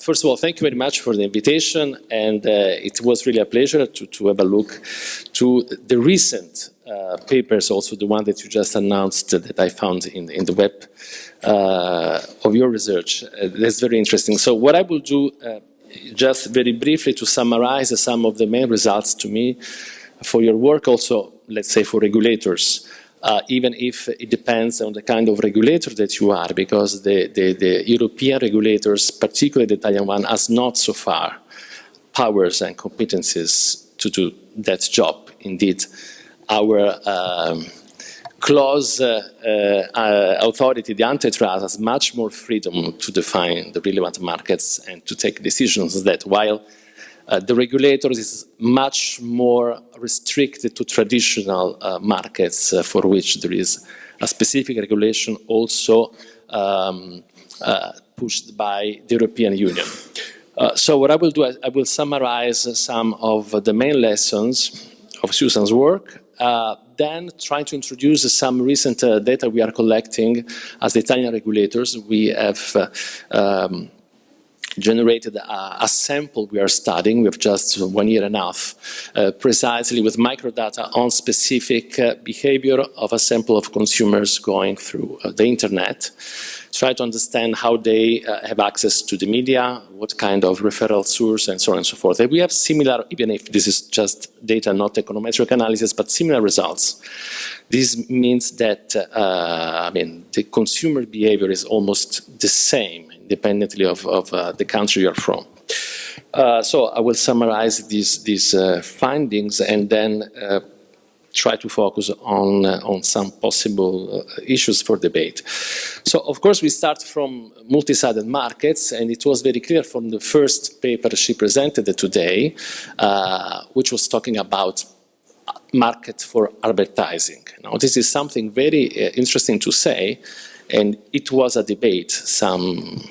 First of all, thank you very much for the invitation, and it was really a pleasure to have a look to the recent papers, also the one that you just announced that I found in the web of your research. That's very interesting. So what I will do, just very briefly to summarize some of the main results to me for your work, also, let's say, for regulators. Even if it depends on the kind of regulator that you are, because the European regulators, particularly the Italian one, has not so far powers and competencies to do that job. Indeed, our close authority, the Antitrust, has much more freedom to define the relevant markets and to take decisions that while the regulators is much more restricted to traditional markets for which there is a specific regulation also pushed by the European Union. So what I will do, I will summarize some of the main lessons of Susan's work, then try to introduce some recent data we are collecting as the Italian regulators. We have generated a sample we are studying. We have just 1 year and a half, precisely with microdata on specific behavior of a sample of consumers going through the internet. Try to understand how they have access to the media, what kind of referral source, and so on and so forth. And we have similar, even if this is just data, not econometric analysis, but similar results. This means that the consumer behavior is almost the same, independently of the country you're from. So I will summarize these findings and then try to focus on some possible issues for debate. So, of course, we start from multi-sided markets, and it was very clear from the first paper she presented today, which was talking about market for advertising. Now, this is something very interesting to say, and it was a debate some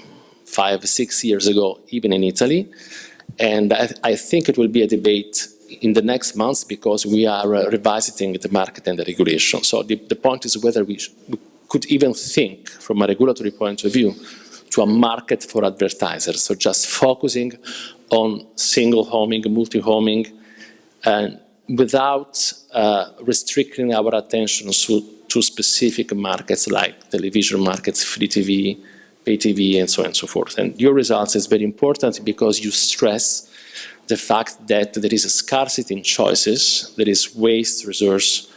5-6 years ago, even in Italy, and I think it will be a debate in the next months because we are revisiting the market and the regulation. So the point is whether we could even think from a regulatory point of view to a market for advertisers. So just focusing on single homing, multi-homing, and without restricting our attention to specific markets like television markets, free TV, pay TV, and so on and so forth. And your results is very important because you stress the fact that there is a scarcity in choices, there is waste resource,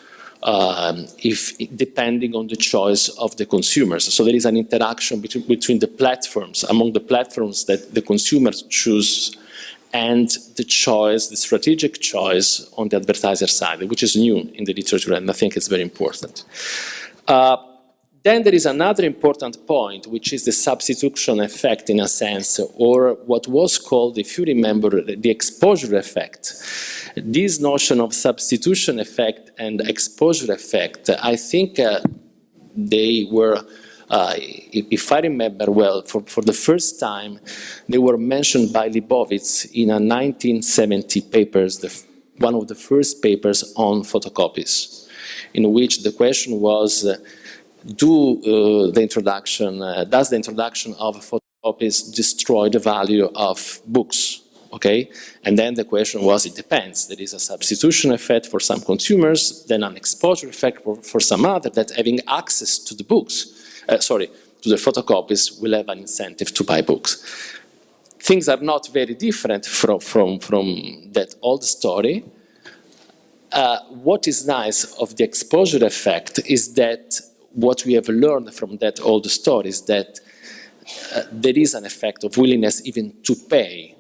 depending on the choice of the consumers. So there is an interaction between the platforms, among the platforms that the consumers choose, and the choice, the strategic choice on the advertiser side, which is new in the literature, and I think it's very important. Then there is another important point, which is the substitution effect, in a sense, or what was called, if you remember, the exposure effect. This notion of substitution effect and exposure effect, I think they were, if I remember well, for the first time, they were mentioned by Leibovitz in a 1970 papers, one of the first papers on photocopies, in which the question was, does the introduction of photocopies destroy the value of books? Okay, and then the question was, it depends. There is a substitution effect for some consumers, then an exposure effect for some other that having access to the books, to the photocopies will have an incentive to buy books. Things are not very different from that old story. What is nice of the exposure effect is that what we have learned from that old story is that there is an effect of willingness even to pay,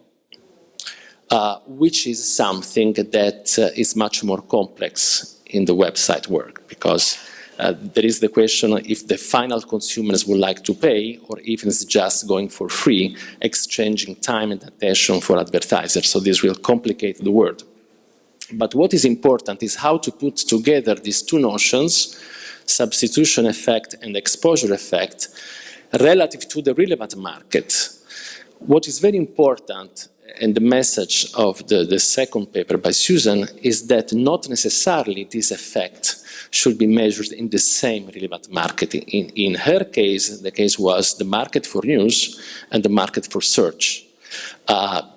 which is something that is much more complex in the website work, because there is the question if the final consumers would like to pay or if it's just going for free, exchanging time and attention for advertisers. So this will complicate the world. But what is important is how to put together these two notions, substitution effect and exposure effect, relative to the relevant market. What is very important, and the message of the second paper by Susan is that not necessarily this effect should be measured in the same relevant market. In her case, the case was the market for news and the market for search.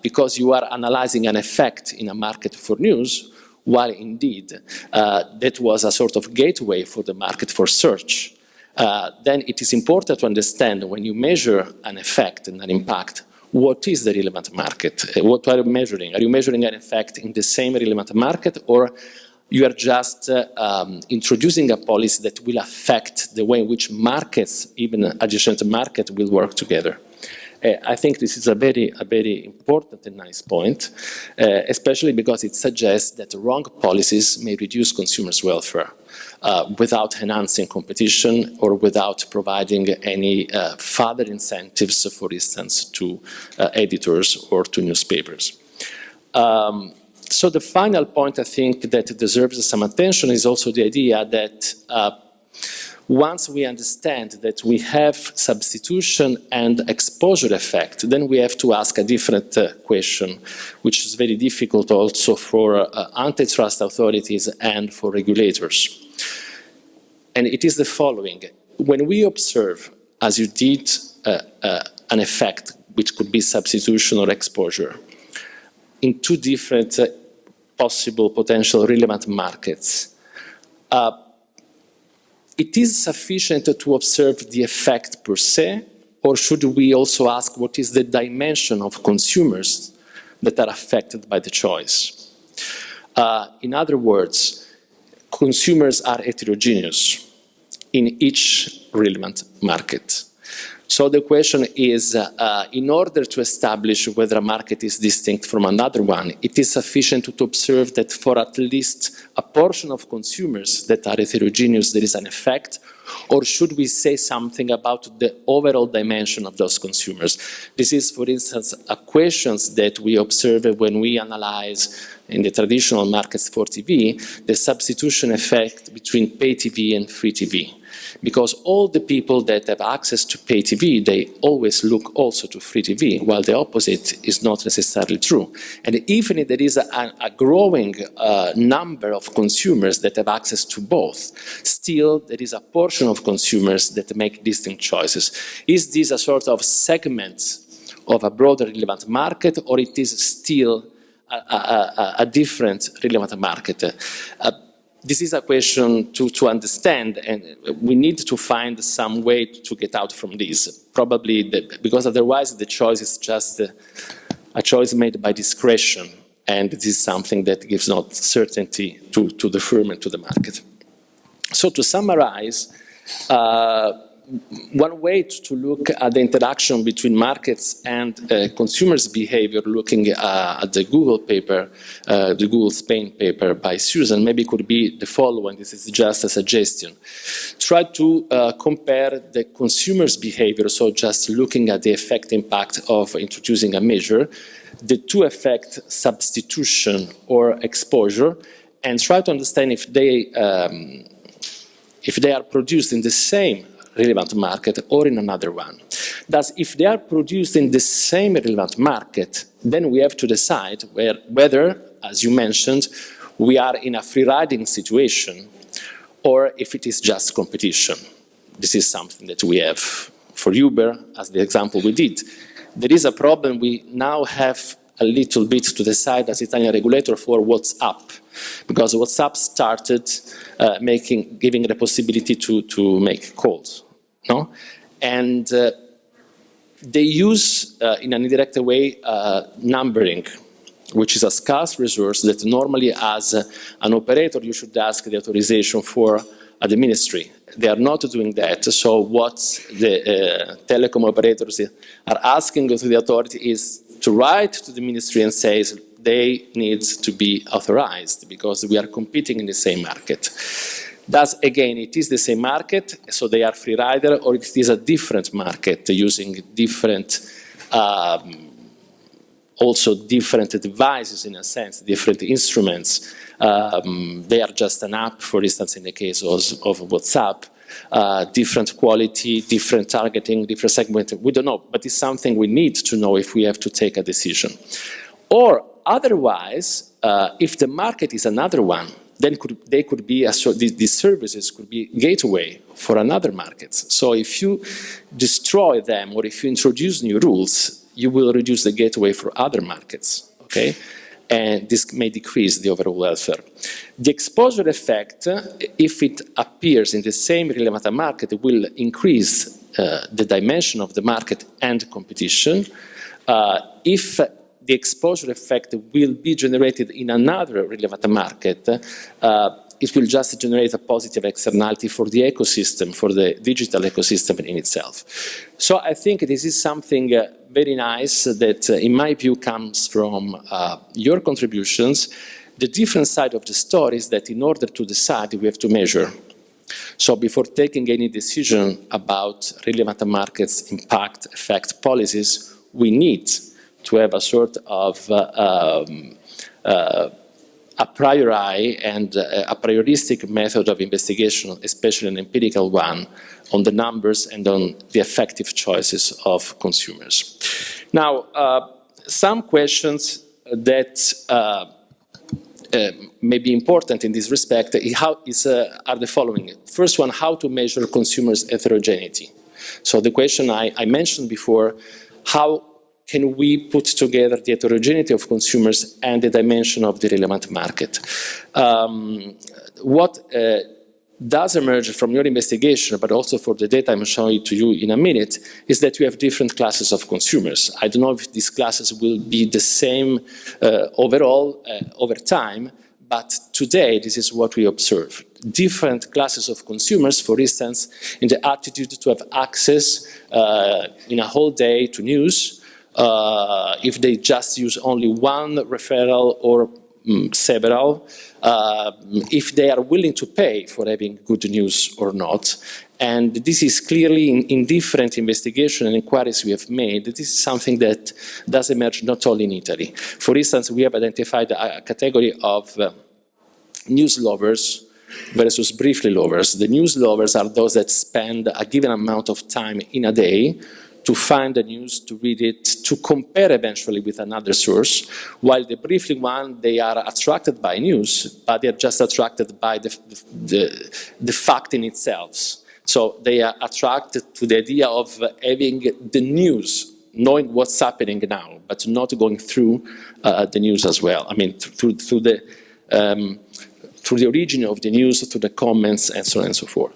Because you are analyzing an effect in a market for news, while indeed that was a sort of gateway for the market for search. Then it is important to understand when you measure an effect and an impact, what is the relevant market? What are you measuring? Are you measuring an effect in the same relevant market, or you are just introducing a policy that will affect the way in which markets, even adjacent markets, will work together? I think this is a very important and nice point, especially because it suggests that wrong policies may reduce consumers' welfare without enhancing competition or without providing any further incentives, for instance, to editors or to newspapers. So the final point I think that deserves some attention is also the idea that once we understand that we have substitution and exposure effect, then we have to ask a different question, which is very difficult also for antitrust authorities and for regulators. And it is the following. When we observe, as you did, an effect, which could be substitution or exposure, in two different possible potential relevant markets, it is sufficient to observe the effect per se, or should we also ask what is the dimension of consumers that are affected by the choice? In other words, consumers are heterogeneous in each relevant market. So the question is, in order to establish whether a market is distinct from another one, it is sufficient to observe that for at least a portion of consumers that are heterogeneous, there is an effect, or should we say something about the overall dimension of those consumers? This is, for instance, a question that we observe when we analyze in the traditional markets for TV, the substitution effect between pay TV and free TV. Because all the people that have access to pay TV, they always look also to free TV, while the opposite is not necessarily true. And even if there is a growing number of consumers that have access to both, still there is a portion of consumers that make distinct choices. Is this a sort of segment of a broader relevant market, or it is still a different relevant market? This is a question to understand, and we need to find some way to get out from this. Probably because otherwise the choice is just a choice made by discretion, and it is something that gives not certainty to the firm and to the market. So to summarize, one way to look at the interaction between markets and consumers' behavior, looking at the Google paper, the Google Spain paper by Susan, maybe could be the following. This is just a suggestion. Try to compare the consumer's behavior, so just looking at the effect impact of introducing a measure, the two effects, substitution or exposure, and try to understand if they are produced in the same relevant market or in another one. Thus, if they are produced in the same relevant market, then we have to decide whether, as you mentioned, we are in a free-riding situation or if it is just competition. This is something that we have for Uber, as the example we did. There is a problem we now have a little bit to decide as Italian regulator for WhatsApp, because WhatsApp started giving the possibility to make calls. No? And they use, in an indirect way, numbering, which is a scarce resource that normally, as an operator, you should ask the authorization for at the ministry. They are not doing that, so what the telecom operators are asking to the authority is to write to the ministry and say they need to be authorized, because we are competing in the same market. Thus, again, it is the same market, so they are free rider, or it is a different market using different, also different devices in a sense, different instruments. They are just an app, for instance, in the case of WhatsApp, different quality, different targeting, different segment. We don't know, but it's something we need to know if we have to take a decision. Or otherwise, if the market is another one, then they could be, these services could be gateway for another markets. So if you destroy them or if you introduce new rules, you will reduce the gateway for other markets, okay? And this may decrease the overall welfare. The exposure effect, if it appears in the same relevant market, will increase the dimension of the market and competition. If the exposure effect will be generated in another relevant market, it will just generate a positive externality for the ecosystem, for the digital ecosystem in itself. So I think this is something very nice that, in my view, comes from your contributions. The different side of the story is that in order to decide, we have to measure. So before taking any decision about relevant markets, impact, effect policies, we need to have a sort of a priori and a prioristic method of investigation, especially an empirical one, on the numbers and on the effective choices of consumers. Now, some questions that may be important in this respect are the following. First one, how to measure consumers' heterogeneity. So the question I mentioned before, how can we put together the heterogeneity of consumers and the dimension of the relevant market? What does emerge from your investigation, but also for the data I'm showing to you in a minute, is that we have different classes of consumers. I don't know if these classes will be the same overall over time, but today this is what we observe. Different classes of consumers, for instance, in the attitude to have access in a whole day to news, if they just use only one referral or several, if they are willing to pay for having good news or not. And this is clearly in different investigations and inquiries we have made. This is something that does emerge not only in Italy. For instance, we have identified a category of news lovers versus briefly lovers. The news lovers are those that spend a given amount of time in a day to find the news, to read it, to compare eventually with another source, while the briefly one, they are attracted by news, but they are just attracted by the fact in itself. So they are attracted to the idea of having the news, knowing what's happening now, but not going through the news as well. I mean, through the origin of the news, through the comments, and so on and so forth.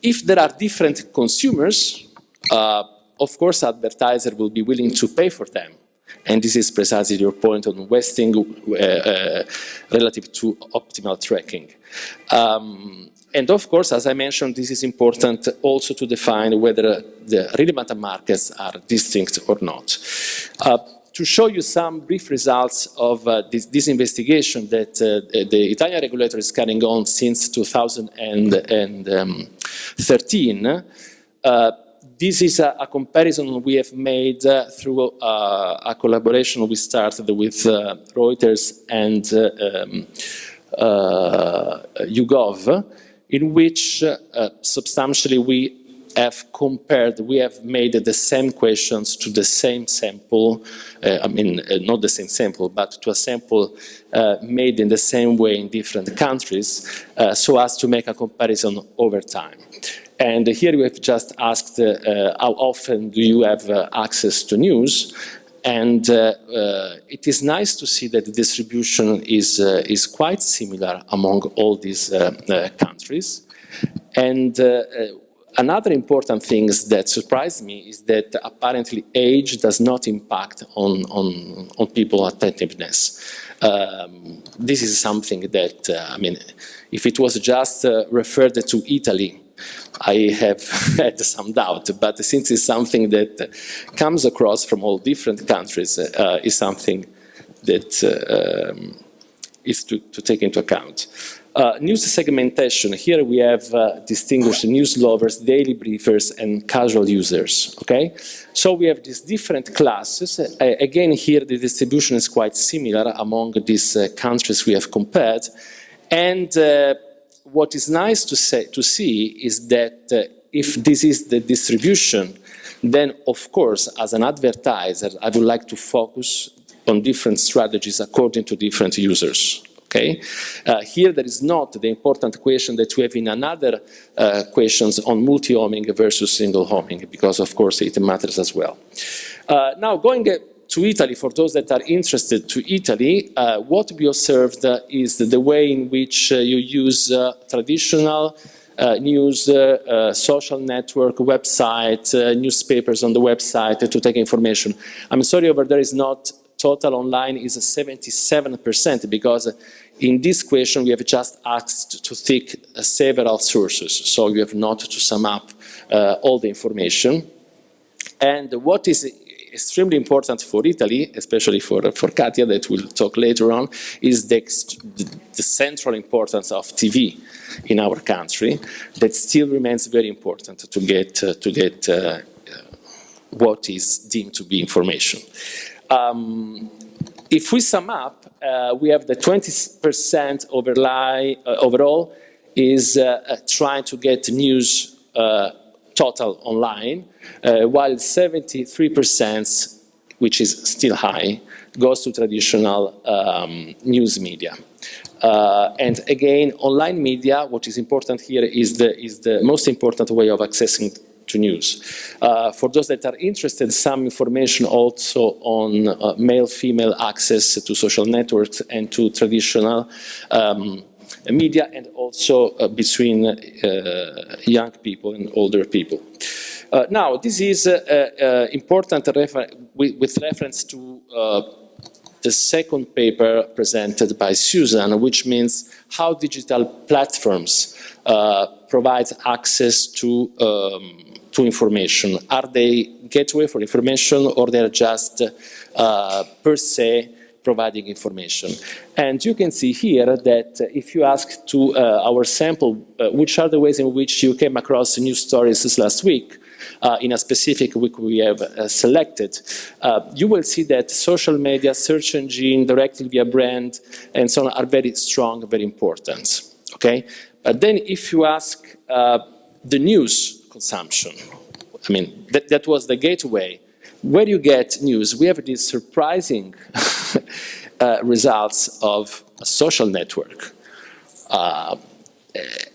If there are different consumers, of course, advertisers will be willing to pay for them. And this is precisely your point on wasting relative to optimal tracking. And of course, as I mentioned, this is important also to define whether the relevant markets are distinct or not. To show you some brief results of this investigation that the Italian regulator is carrying on since 2013, this is a comparison we have made through a collaboration we started with Reuters and YouGov, in which substantially we have made the same questions to the same sample, not the same sample, but to a sample made in the same way in different countries, so as to make a comparison over time. And here we have just asked how often do you have access to news, and it is nice to see that the distribution is quite similar among all these countries. And another important thing that surprised me is that apparently age does not impact on people's attentiveness. This is something that, if it was just referred to Italy, I have had some doubt, but since it's something that comes across from all different countries, is something that is to take into account. News segmentation. Here we have distinguished news lovers, daily briefers, and casual users. Okay, so we have these different classes. Again, here the distribution is quite similar among these countries we have compared, and what is nice to see is that if this is the distribution, then of course, as an advertiser, I would like to focus on different strategies according to different users. Okay? Here there is not the important question that we have in another questions on multi-homing versus single homing, because of course it matters as well. Now going to Italy, for those that are interested to Italy, what we observed is the way in which you use traditional news, social network, website, newspapers on the website to take information. I'm sorry, over there is not total online is 77%, because in this question we have just asked to take several sources, so you have not to sum up all the information. And what is extremely important for Italy, especially for Katia, that we'll talk later on, is the central importance of TV in our country, that still remains very important to get what is deemed to be information. If we sum up, we have the 20% overall is trying to get news total online, while 73%, which is still high, goes to traditional news media. And again, online media, what is important here is the most important way of accessing to news. For those that are interested, some information also on male-female access to social networks and to traditional media, and also between young people and older people. Now, this is important with reference to the second paper presented by Susan, which means how digital platforms provide access to information. Are they gateway for information, or they're just per se providing information? And you can see here that if you ask to our sample, which are the ways in which you came across news stories this last week, in a specific week we have selected, you will see that social media, search engine, directly via brand, and so on are very strong, very important. Okay? But then if you ask the news consumption, I mean, that was the gateway. Where you get news, we have these surprising results of a social network.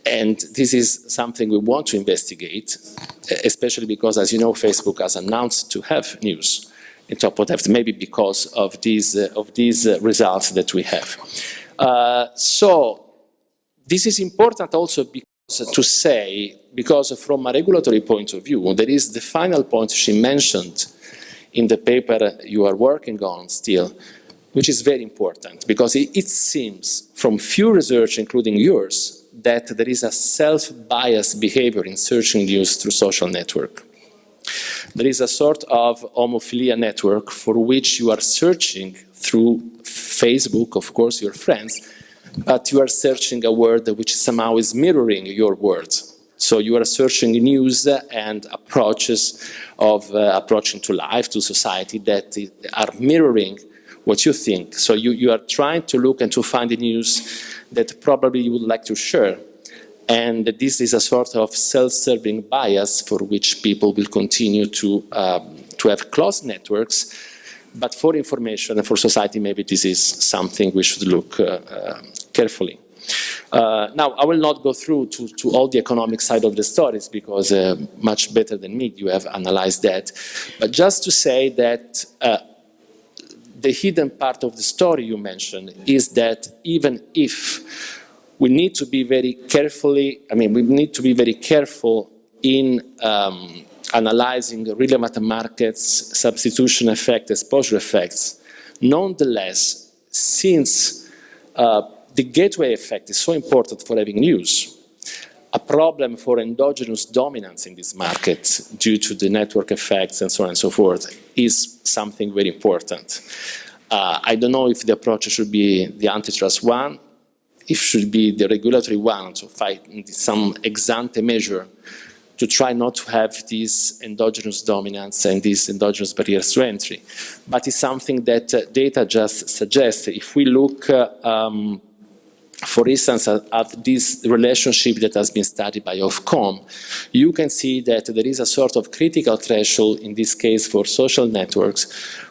And this is something we want to investigate, especially because, as you know, Facebook has announced to have news in top of that, maybe because of these results that we have. So this is important also because to say, because from a regulatory point of view, there is the final point she mentioned in the paper you are working on still, which is very important, because it seems from few research, including yours, that there is a self-biased behavior in searching news through social network. There is a sort of homophilia network for which you are searching through Facebook, of course, your friends, but you are searching a word which somehow is mirroring your words. So you are searching news and approaches of approaching to life, to society, that are mirroring what you think. So you are trying to look and to find the news that probably you would like to share. And this is a sort of self-serving bias for which people will continue to have close networks. But for information and for society, maybe this is something we should look carefully. Now, I will not go through to all the economic side of the stories, because much better than me, you have analyzed that. But just to say that the hidden part of the story you mentioned is that even if we need to be very carefully, we need to be very careful in analyzing relevant markets, substitution effect, exposure effects. Nonetheless, since the gateway effect is so important for having news, a problem for endogenous dominance in this market due to the network effects and so on and so forth is something very important. I don't know if the approach should be the antitrust one, if it should be the regulatory one, to fight some ex-ante measure to try not to have this endogenous dominance and these endogenous barriers to entry. But it's something that data just suggests. If we look, for instance, at this relationship that has been studied by AGCOM, you can see that there is a sort of critical threshold, in this case for social networks,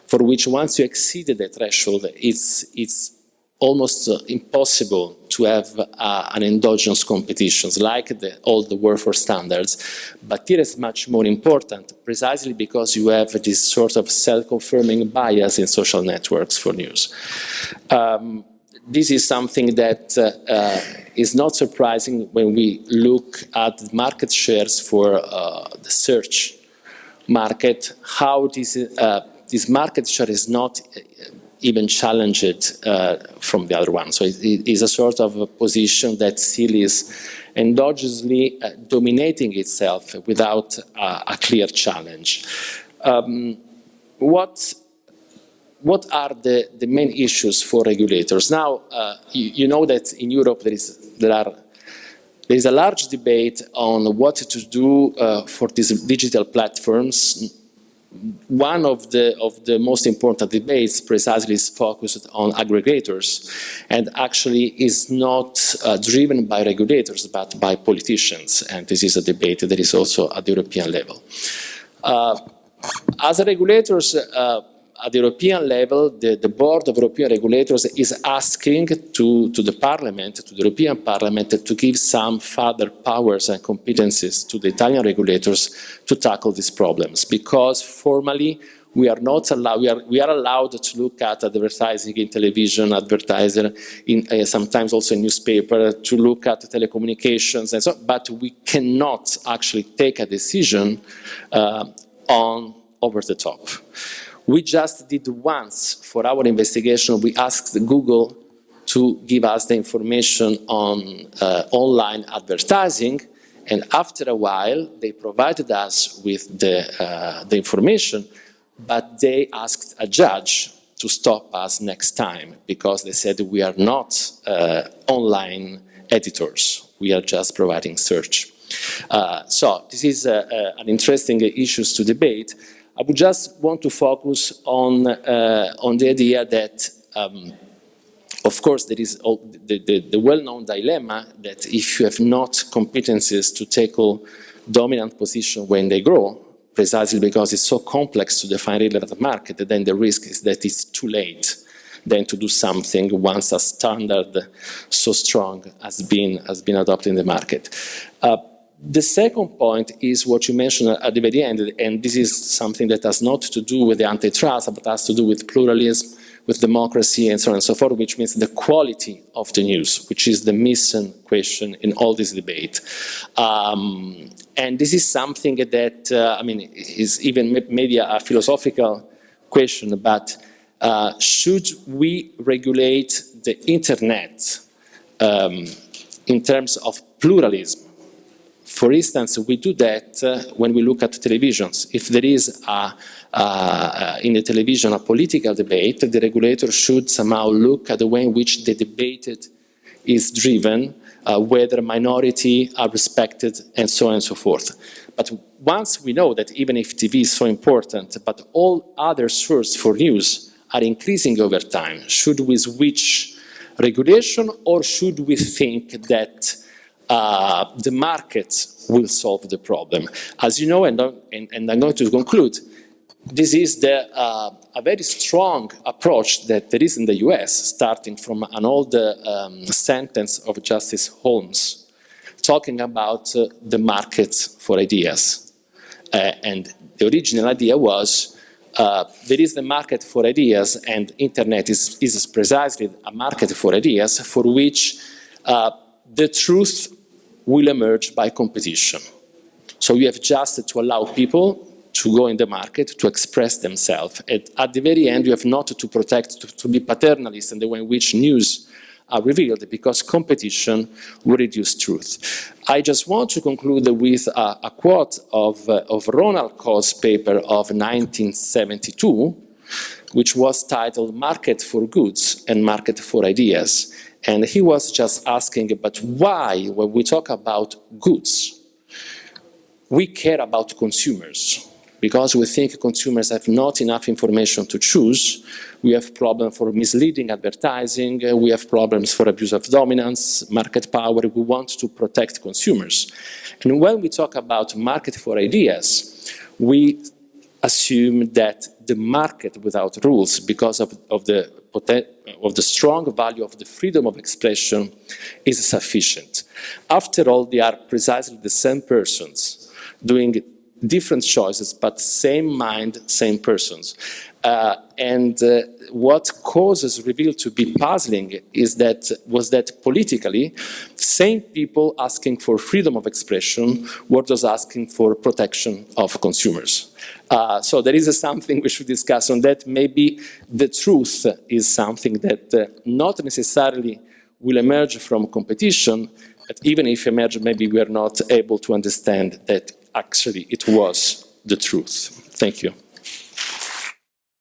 for which once you exceed the threshold, it's almost impossible to have an endogenous competitions like all the workforce standards. But here is much more important, precisely because you have this sort of self-confirming bias in social networks for news. This is something that is not surprising when we look at market shares for the search market, how this market share is not even challenged from the other one. So it is a sort of a position that still is endogenously dominating itself without a clear challenge. What are the main issues for regulators? Now, you know that in Europe there is a large debate on what to do for these digital platforms. One of the most important debates precisely is focused on aggregators, and actually is not driven by regulators but by politicians, and this is a debate that is also at the European level. As a regulators, at the European level, the Board of European Regulators is asking to the Parliament, to the European Parliament, to give some further powers and competencies to the Italian regulators to tackle these problems, because formally we are not allowed. We are allowed to look at advertising in television, advertising in sometimes also in newspaper, to look at telecommunications and so on, but we cannot actually take a decision on over the top. We just did once for our investigation, we asked Google to give us the information on online advertising, and after a while they provided us with the information, but they asked a judge to stop us next time because they said we are not online editors, we are just providing search. So this is an interesting issue to debate. I would just want to focus on the idea that, of course, there is the well-known dilemma that if you have not competencies to tackle dominant position when they grow, precisely because it's so complex to define relevant market, then the risk is that it's too late then to do something once a standard so strong has been adopted in the market. The second point is what you mentioned at the very end, and this is something that has not to do with the antitrust, but has to do with pluralism, with democracy, and so on and so forth, which means the quality of the news, which is the missing question in all this debate. And this is something that, I mean, is even maybe a philosophical question, but should we regulate the internet in terms of pluralism? For instance, we do that when we look at televisions. If there is in the television a political debate, the regulator should somehow look at the way in which the debate is driven, whether minority are respected, and so on and so forth. But once we know that even if TV is so important, but all other sources for news are increasing over time, should we switch regulation, or should we think that the market will solve the problem? As you know, and I'm going to conclude, this is a very strong approach that there is in the US, starting from an old sentence of Justice Holmes, talking about the market for ideas. And the original idea was, there is the market for ideas, and internet is precisely a market for ideas for which the truth will emerge by competition. So you have just to allow people to go in the market, to express themselves. And at the very end, you have not to protect, to be paternalist in the way in which news are revealed, because competition will reduce truth. I just want to conclude with a quote of Ronald Coase paper of 1972, which was titled "Market for Goods and Market for Ideas." And he was just asking, but why, when we talk about goods, we care about consumers? because we think consumers have not enough information to choose. We have problems for misleading advertising. We have problems for abuse of dominance, market power. We want to protect consumers. And when we talk about market for ideas, we assume that the market without rules, because of the strong value of the freedom of expression, is sufficient. After all, they are precisely the same persons doing different choices, but same mind, same persons. What causes reveal to be puzzling was that politically, same people asking for freedom of expression were those asking for protection of consumers. So there is something we should discuss on that. Maybe the truth is something that not necessarily will emerge from competition, but even if emerge, maybe we are not able to understand that actually it was the truth. Thank you.